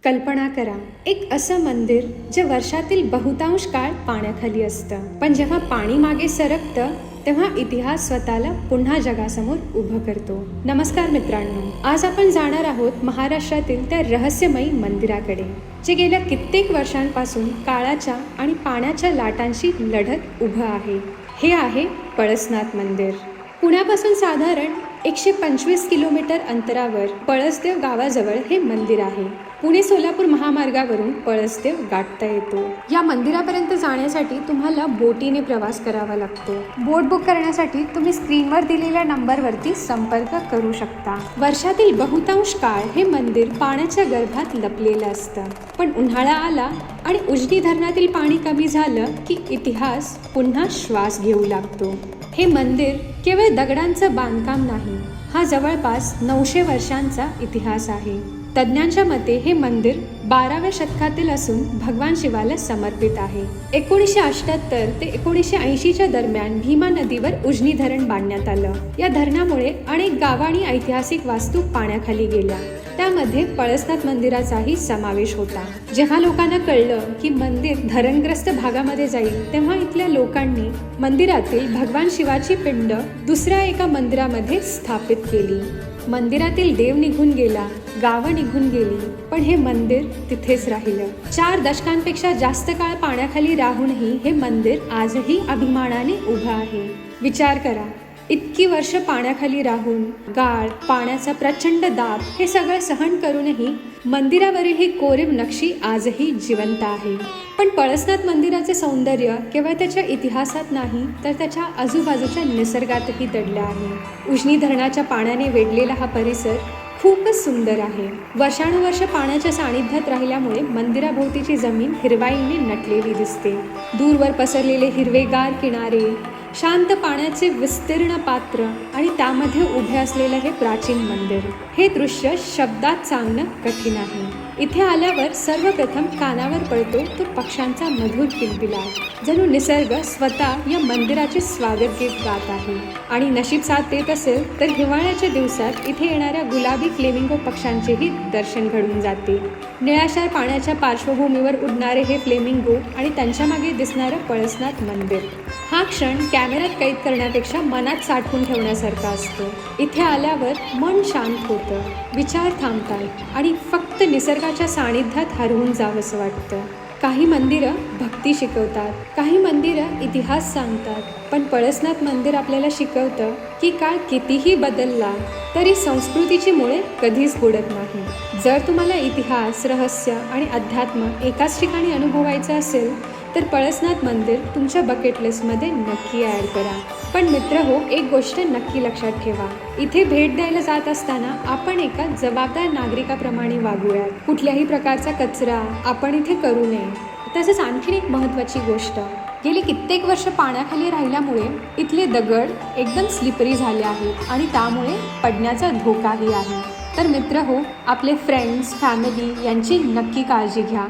कल्पना करा, एक असं मंदिर जे वर्षातील बहुतांश काळ पाण्याखाली असतं, पण जेव्हा पाणी मागे सरकतं तेव्हा इतिहास स्वतःला पुन्हा जगासमोर उभं करतो. नमस्कार मित्रांनो, आज आपण जाणार आहोत महाराष्ट्रातील त्या रहस्यमयी मंदिराकडे, जे गेल्या कित्येक वर्षांपासून काळाच्या आणि पाण्याच्या लाटांशी लढत उभं आहे. हे आहे पळसनाथ मंदिर. पुण्यापासून साधारण 125 किलोमीटर अंतरावर पळसदेव गावाजवळ हे मंदिर आहे. पुणे सोलापूर महामार्गावरून पळसदेव गाठता येतो. या मंदिरापर्यंत जाण्यासाठी तुम्हाला बोटीने प्रवास करावा लागतो. बोट बुक करण्यासाठी तुम्ही स्क्रीनवर दिलेल्या नंबरवरती संपर्क करू शकता. वर्षातील बहुतांश काळ हे मंदिर पाण्याच्या गर्भात लपलेलं असतं, पण उन्हाळा आला आणि उजनी धरणातील पाणी कमी झालं की इतिहास पुन्हा श्वास घेऊ लागतो. हे मंदिर केवळ दगडांचं बांधकाम नाही, हा जवळपास 900 वर्षांचा इतिहास आहे. तज्ज्ञांच्या मते हे मंदिर 12व्या शतकातील असून भगवान शिवाला समर्पित आहे. 1978 ते 1980च्या दरम्यान भीमा नदीवर उजनी धरण बांधण्यात आलं. या धरणामुळे अनेक गावं आणि ऐतिहासिक वास्तू पाण्याखाली गेल्या. त्यामध्ये पळसनाथ मंदिराचाही समावेश होता. जेव्हा लोकांना कळलं की मंदिर धरणग्रस्त भागामध्ये जाईल, तेव्हा इथल्या लोकांनी मंदिरातील भगवान शिवाची पिंड दुसऱ्या एका मंदिरामध्ये स्थापित केली. मंदिरातील देव निघून गेला, गावं निघून गेली, पण हे मंदिर तिथेच राहिलं. 4 दशकांपेक्षा जास्त काळ पाण्याखाली राहूनही हे मंदिर आजही अभिमानाने उभं आहे. विचार करा, इतकी वर्ष पाण्याखाली राहून गाळ, पाण्याचा प्रचंड दाब हे सगळं सहन करूनही मंदिरावरील ही कोरीव नक्षी आजही जिवंत आहे. पण पळसनाथ मंदिराचे सौंदर्य केवळ त्याच्या इतिहासात नाही, तर त्याच्या आजूबाजूच्या निसर्गातही दडलं आहे. उजनी धरणाच्या पाण्याने वेढलेला हा परिसर खूपच सुंदर आहे. वर्षानुवर्ष पाण्याच्या सानिध्यात राहिल्यामुळे मंदिराभोवतीची जमीन हिरवाईने नटलेली दिसते. दूरवर पसरलेले हिरवेगार किनारे, शांत पाण्याचे विस्तीर्ण पात्र आणि त्यामध्ये उभे असलेलं हे प्राचीन मंदिर, हे दृश्य शब्दात सांगणं कठीण आहे. इथे आल्यावर सर्वप्रथम कानावर पडतो तो पक्ष्यांचा मधुर किलबिलाट. जणू निसर्ग स्वतः या मंदिराचे स्वागत गीत गात आहे. आणि नशीब साथ देत असेल तर हिवाळ्याच्या दिवसात इथे येणाऱ्या गुलाबी फ्लेमिंगो पक्ष्यांचेही दर्शन घडून जाते. निळाशार पाण्याच्या पार्श्वभूमीवर उडणारे हे फ्लेमिंगो आणि त्यांच्या मागे दिसणारं पळसनाथ मंदिर, हा क्षण कॅमेऱ्यात कैद करण्यापेक्षा मनात साठवून ठेवण्यासारखा असतो. इथे आल्यावर मन शांत होतं, विचार थांबतात आणि फक्त निसर्गाच्या सानिध्यात हरवून जावंसं वाटतं. काही मंदिरं भक्ती शिकवतात, काही मंदिरं इतिहास सांगतात, पण पळसनाथ मंदिर आपल्याला शिकवतं की काळ कितीही बदलला तरी संस्कृतीची मुळे कधीच बुडत नाही. जर तुम्हाला इतिहास, रहस्य आणि अध्यात्म एकाच ठिकाणी अनुभवायचं असेल तर पळसनाथ मंदिर तुमच्या बकेट लिस्टमध्ये नक्की ॲड करा. पण मित्रहो, एक गोष्ट नक्की लक्षात ठेवा, इथे भेट द्यायला जात असताना आपण एका जबाबदार नागरिकाप्रमाणे वागूयात. कुठल्याही प्रकारचा कचरा आपण इथे करू नये. तसंच आणखीन एक महत्त्वाची गोष्ट, गेली कित्येक वर्ष पाण्याखाली राहिल्यामुळे इथले दगड एकदम स्लिपरी झाले आहेत आणि त्यामुळे पडण्याचा धोकाही आहे. तर मित्रहो, आपले फ्रेंड्स, फॅमिली यांची नक्की काळजी घ्या.